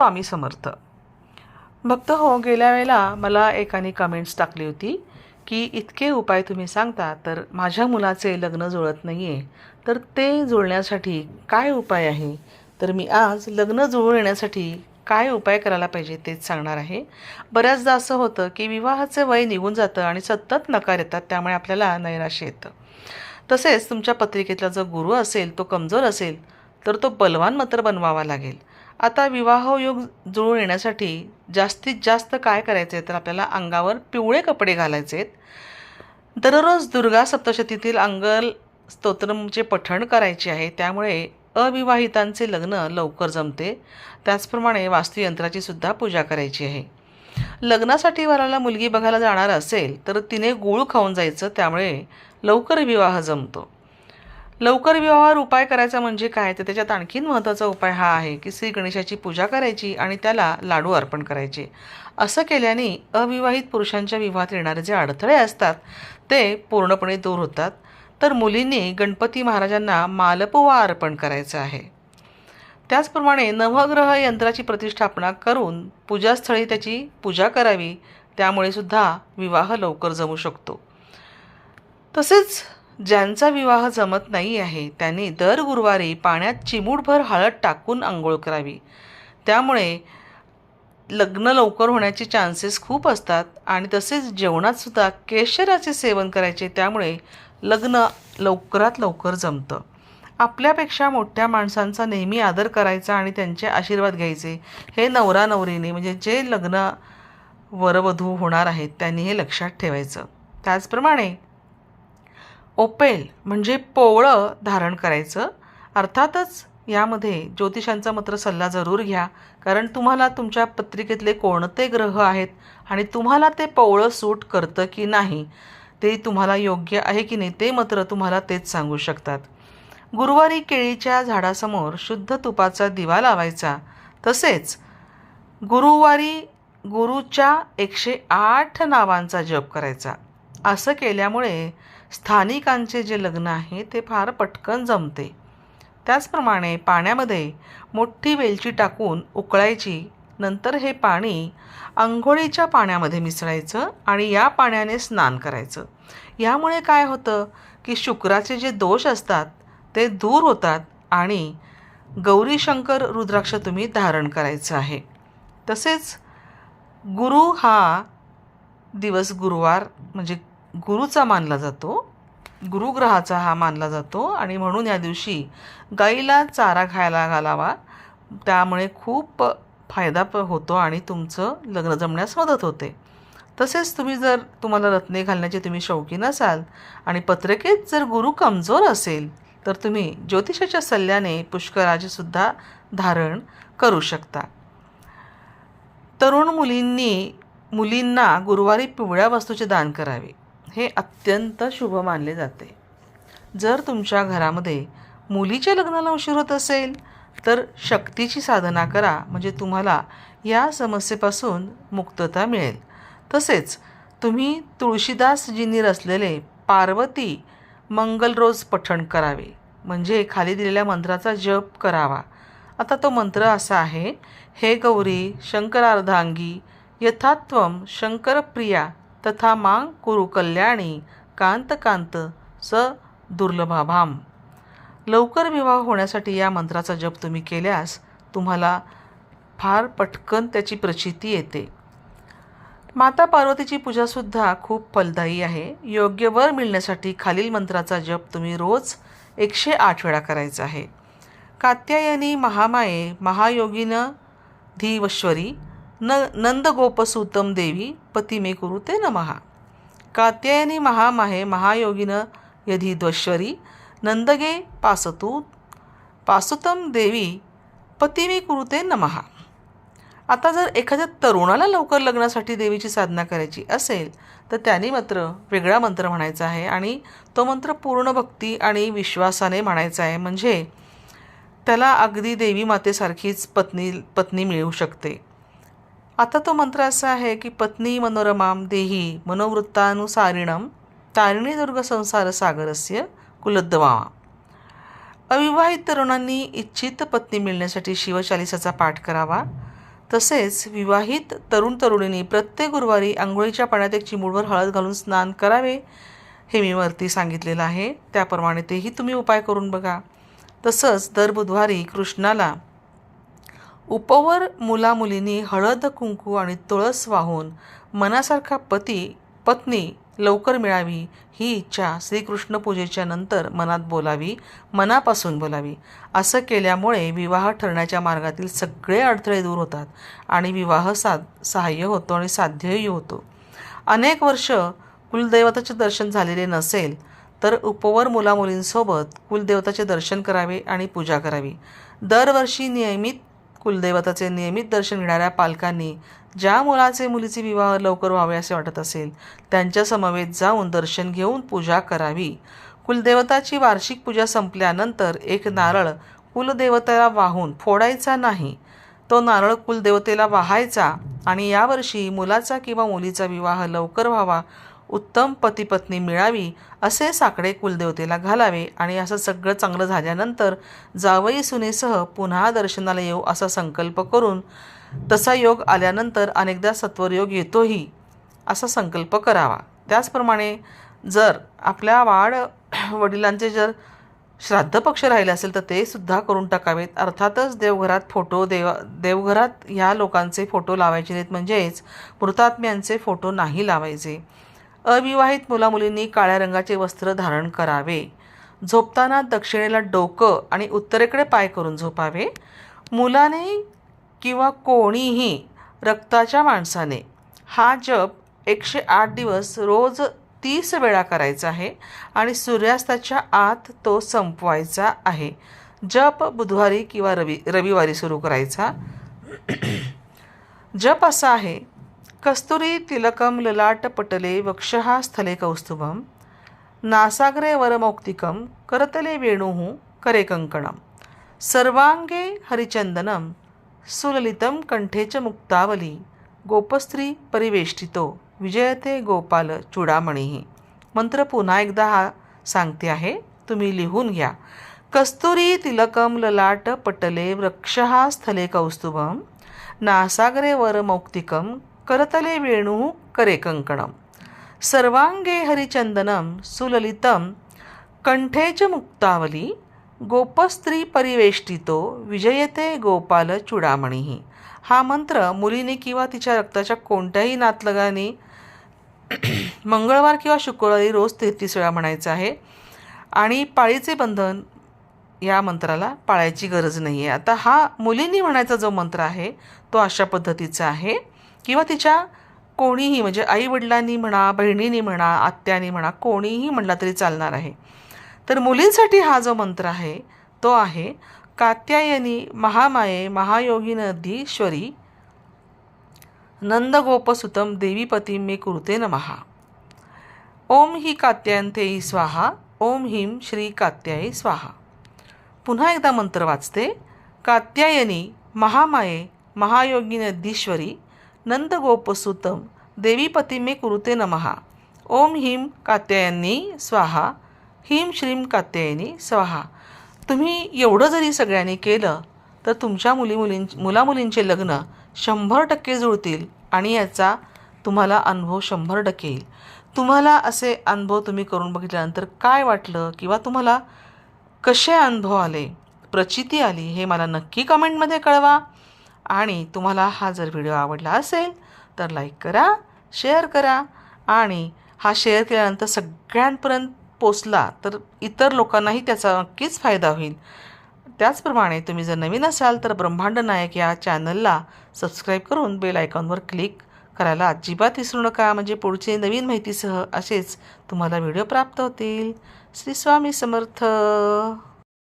स्वामी समर्थ. भक्त हो, गेल्या वेळेला मला एकाने कमेंट्स टाकली होती की इतके उपाय तुम्ही सांगता, तर माझ्या मुलाचे लग्न जुळत नाही आहे, तर ते जुळण्यासाठी काय उपाय आहे? तर मी आज लग्न जुळून येण्यासाठी काय उपाय करायला पाहिजे तेच सांगणार आहे. बऱ्याचदा असं होतं की विवाहाचं वय निघून जातं आणि सतत नकार येतात, त्यामुळे आपल्याला नैराश्य येतं. तसेच तुमच्या पत्रिकेतला जो गुरु असेल तो कमजोर असेल, तर तो बलवान मात्र बनवावा लागेल. आता विवाहयोग जुळून येण्यासाठी जास्तीत जास्त काय करायचं आहे, तर आपल्याला अंगावर पिवळे कपडे घालायचे आहेत. दररोज दुर्गा सप्तशतीतील अंगल स्तोत्रमचे पठण करायचे आहे, त्यामुळे अविवाहितांचे लग्न लवकर जमते. त्याचप्रमाणे वास्तुयंत्राची सुद्धा पूजा करायची आहे. लग्नासाठी वराला मुलगी बघायला जाणार असेल तर तिने गूळ खाऊन जायचं, त्यामुळे लवकर विवाह जमतो. लवकर विवाहावर उपाय करायचा म्हणजे काय, तर त्याच्यात आणखीन महत्त्वाचा उपाय हा आहे की श्री गणेशाची पूजा करायची आणि त्याला लाडू अर्पण करायचे. असं केल्याने अविवाहित पुरुषांच्या विवाहात येणारे जे अडथळे असतात ते पूर्णपणे दूर होतात. तर मुलींनी गणपती महाराजांना मालपुवा अर्पण करायचा आहे. त्याचप्रमाणे नवग्रह यंत्राची प्रतिष्ठापना करून पूजास्थळी त्याची पूजा करावी, त्यामुळे सुद्धा विवाह लवकर जमू शकतो. तसेच ज्यांचा विवाह जमत नाही आहे त्यांनी दर गुरुवारी पाण्यात चिमूटभर हळद टाकून आंघोळ करावी, त्यामुळे लग्न लवकर होण्याचे चान्सेस खूप असतात. आणि तसेच जेवणातसुद्धा केशराचे सेवन करायचे, त्यामुळे लग्न लवकरात लवकर जमतं. आपल्यापेक्षा मोठ्या माणसांचा नेहमी आदर करायचा आणि त्यांचे आशीर्वाद घ्यायचे, हे नवरा नवरीने म्हणजे जे लग्न वरवधू होणार आहेत त्यांनी हे लक्षात ठेवायचं. त्याचप्रमाणे ओपेल म्हणजे पोवळं धारण करायचं. अर्थातच यामध्ये ज्योतिषांचा मात्र सल्ला जरूर घ्या, कारण तुम्हाला तुमच्या पत्रिकेतले कोणते ग्रह आहेत आणि तुम्हाला ते पोवळं सूट करतं की नाही, ते तुम्हाला योग्य आहे की नाही, ते मात्र तुम्हाला तेच सांगू शकतात. गुरुवारी केळीच्या झाडासमोर शुद्ध तुपाचा दिवा लावायचा. तसेच गुरुवारी गुरुच्या 108 नावांचा जप करायचा. असं केल्यामुळे स्थानिकांचे जे लग्न आहे ते फार पटकन जमते. त्याचप्रमाणे पाण्यामध्ये मोठी वेलची टाकून उकळायची. नंतर हे पाणी अंघोळीच्या पाण्यामध्ये मिसळायचं आणि या पाण्याने स्नान करायचं. यामुळे काय होतं की शुक्राचे जे दोष असतात ते दूर होतात आणि गौरीशंकर रुद्राक्ष तुम्ही धारण करायचं आहे. तसेच गुरु हा दिवस गुरुवार म्हणजे गुरुचा मानला जातो, गुरुग्रहाचा हा मानला जातो आणि म्हणून या दिवशी गाईला चारा खायला घालावा, त्यामुळे खूप फायदा होतो आणि तुमचं लग्न जमण्यास मदत होते. तसेच तुम्हाला रत्ने घालण्याचे तुम्ही शौकीन असाल आणि पत्रिकेत जर गुरु कमजोर असेल तर तुम्ही ज्योतिषाच्या सल्ल्याने पुष्कराचे सुद्धा धारण करू शकता. तरुण मुलींना गुरुवारी पिवळ्या वस्तूचे दान करावे, हे अत्यंत शुभ मानले जाते. जर तुमच्या घरामध्ये मुलीच्या लग्नाला उशीर होत असेल तर शक्तीची साधना करा, म्हणजे तुम्हाला या समस्येपासून मुक्तता मिळेल. तसेच तुम्ही तुळशीदासजींनी रचलेले पार्वती मंगल रोज पठण करावे, म्हणजे खाली दिलेल्या मंत्राचा जप करावा. आता तो मंत्र असा आहे: हे गौरी शंकरार्धांगी यथात्वं शंकरप्रिया तथा मां कुरु कल्याणी कांत कांत स दुर्लभाभाम. लवकर विवाह होण्यासाठी या मंत्राचा जप तुम्ही केल्यास तुम्हाला फार पटकन त्याची प्रचिती येते. माता पार्वतीची पूजासुद्धा खूप फलदायी आहे. योग्य वर मिळण्यासाठी खालील मंत्राचा जप तुम्ही रोज 108 वेळा करायचा आहे. कात्यायनी महामाये महायोगिन धीवश्वरी नंदगोपसूतम देवी पतिमे कुरुते नमः. कात्यायनी महामाहे महायोगिन यधीद्वश्वरी नंदगे पासुतम देवी पतिमे कुरुते नमः. आता जर एखाद्या तरुणाला लवकर लग्नासाठी देवीची साधना करायची असेल तर त्याने मात्र वेगळा मंत्र म्हणायचा आहे आणि तो मंत्र पूर्ण भक्ती आणि विश्वासाने म्हणायचा आहे, म्हणजे त्याला अगदी देवी मातेसारखीच पत्नी मिळू शकते. आता तो मंत्र असा आहे की पत्नी मनोरमाम देही मनोवृत्तानुसारिणम तारिणी दुर्ग संसार सागरस्य कुलद्दवा. अविवाहित तरुणांनी इच्छित पत्नी मिळण्यासाठी शिवचालिसाचा पाठ करावा. तसेच विवाहित तरुण तरुणींनी प्रत्येक गुरुवारी आंघोळीच्या पाण्यात एक चिमूटभर हळद घालून स्नान करावे, हे मी वरती सांगितलेलं आहे. त्याप्रमाणे तेही तुम्ही उपाय करून बघा. तसंच दर बुधवारी कृष्णाला उपवर मुलामुलींनी हळद कुंकू आणि तुळस वाहून मनासारखा पत्नी लवकर मिळावी ही इच्छा श्रीकृष्ण पूजेच्या नंतर मनात बोलावी, मनापासून बोलावी. असं केल्यामुळे विवाह ठरण्याच्या मार्गातील सगळे अडथळे दूर होतात आणि विवाह सहाय्य होतो आणि साध्यही होतो. अनेक वर्ष कुलदैवताचे दर्शन झालेले नसेल तर उपवर मुलामुलींसोबत कुलदेवताचे दर्शन करावे आणि पूजा करावी. दरवर्षी कुलदैवताचे नियमित दर्शन घेणाऱ्या पालकांनी ज्या मुलाचे मुलीचे विवाह लवकर व्हावे असे वाटत असेल त्यांच्या समवेत जाऊन दर्शन घेऊन पूजा करावी. कुलदेवताची वार्षिक पूजा संपल्यानंतर एक नारळ कुलदेवतेला वाहून फोडायचा नाही, तो नारळ कुलदेवतेला वाहायचा आणि यावर्षी मुलाचा किंवा मुलीचा विवाह लवकर व्हावा, उत्तम पतिपत्नी मिळावी असे साकडे कुलदेवतेला घालावे आणि असं सगळं चांगलं झाल्यानंतर जावई सुनेसह पुन्हा दर्शनाला येऊ असा संकल्प करून, तसा योग आल्यानंतर अनेकदा सत्वरयोग येतोही असा संकल्प करावा. त्याचप्रमाणे जर आपल्या वडिलांचे जर श्राद्ध पक्ष राहिले असेल तर ते सुद्धा करून टाकावेत. अर्थातच देवघरात ह्या लोकांचे फोटो लावायचे नाहीत, म्हणजेच मृतात्म्यांचे फोटो नाही लावायचे. अविवाहित मुलामुलींनी काळ्या रंगाचे वस्त्र धारण करावे. झोपताना दक्षिणेला डोकं आणि उत्तरेकडे पाय करून झोपावे. मुलाने किंवा कोणीही रक्ताच्या माणसाने हा जप 108 दिवस रोज 30 वेळा करायचा आहे आणि सूर्यास्ताच्या आत तो संपवायचा आहे. जप बुधवारी किंवा रविवारी सुरू करायचा. जप असा आहे: कस्तुरी तिलकम ललाट पटले वक्षः स्थले कौस्तुभम नासाग्रे वरमौक्तिकम करतले वेणुः करे कंकणम सर्वांगे हरिचंदनम सुललितं कंठे च मुक्तावली गोपस्त्री परिवेष्टितो विजयते गोपाल चूडामणीः. मंत्र पुन्हा एकदा सांगते आहे, तुम्ही लिहून घ्या. कस्तुरी तिलकम ललाट पटले वक्षः स्थले कौस्तुभम नासाग्रे वरमौक्तिकम करतले वेणुः करे कंकणम सर्वांगे हरिचंदनम सुललितं कंठे च मुक्तावली गोपस्त्री परिवेष्टितो विजयते गोपाल चूडामणीः. हा मंत्र मुलीने किंवा तिच्या रक्ताच्या कोणत्याही नातलगाने मंगळवार किंवा शुक्रवारी रोज 33 वेळा म्हणायचा आहे आणि पाळीचे बंधन या मंत्राला पाळायची गरज नाही आहे. आता हा मुलींनी म्हणायचा जो मंत्र आहे तो अशा पद्धतीचा आहे, किंवा तिच्या कोणीही म्हणजे आईवडिलांनी म्हणा, बहिणींनी म्हणा, आत्यानी म्हणा, कोणीही म्हणला तरी चालणार आहे. तर मुलींसाठी हा जो मंत्र आहे तो आहे: कात्यायनी महामाये महायोगिनधीश्वरी नंदगोपसुतं देवीपतीं मे कुरुते नमः. ओम ही कात्यायन्ते स्वाहा. ओम ह्रीं श्री कात्याय स्वाहा. पुन्हा एकदा मंत्र वाचते: कात्यायनी महामाये महायोगिनधीश्वरी नंदगोपसुतं देवीपतीं मे कुरुते नमः. ओम ह्रीं कात्यायनी स्वाहा. ह्रीं श्रीं कात्यायनी स्वाहा. तुम्ही एवढं जरी सगळ्यांनी केलं तर तुमच्या मुलामुलींचे लग्न 100% जुळतील आणि याचा तुम्हाला अनुभव 100% येईल. तुम्हाला असे अनुभव तुम्ही करून बघितल्यानंतर काय वाटलं किंवा तुम्हाला कसे अनुभव आले, प्रचिती आली, हे मला नक्की कमेंटमध्ये कळवा. आणि तुम्हाला हा जर व्हिडिओ आवडला असेल तर लाईक करा, शेअर करा आणि हा शेअर केल्यानंतर सगळ्यांपर्यंत पोचला तर इतर लोकांनाही त्याचा नक्कीच फायदा होईल. त्याचप्रमाणे तुम्ही जर नवीन असाल तर ब्रह्मांड नायक या चॅनलला सबस्क्राईब करून बेल आयकॉनवर क्लिक करायला अजिबात विसरू नका, म्हणजे पुढचे नवीन माहितीसह असेच तुम्हाला व्हिडिओ प्राप्त होतील. श्री स्वामी समर्थ.